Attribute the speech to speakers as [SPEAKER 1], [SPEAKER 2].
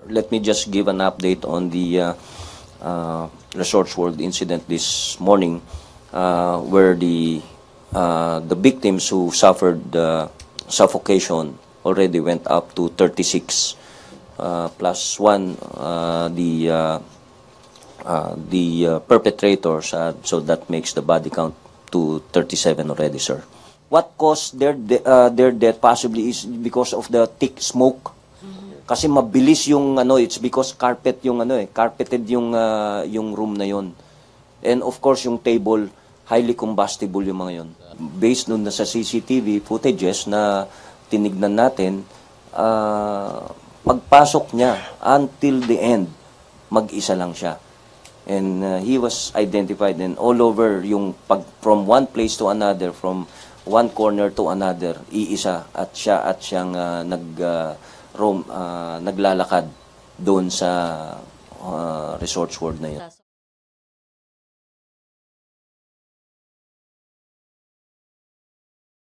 [SPEAKER 1] Let me just give an update on the Resorts World incident this morning, where the victims who suffered suffocation already went up to 36 plus one the perpetrators, so that makes the body count to 37 already, sir. What caused their death possibly is because of the thick smoke. Kasi mabilis yung it's because carpeted yung room na yon. And of course yung table, highly combustible yung mga yon. Based nun na sa CCTV footages na tinignan natin, pagpasok niya until the end, mag-isa lang siya. And he was identified, and all over yung from one place to another, from one corner to another, iisa, at siyang naglalakad doon sa Resorts World na yun.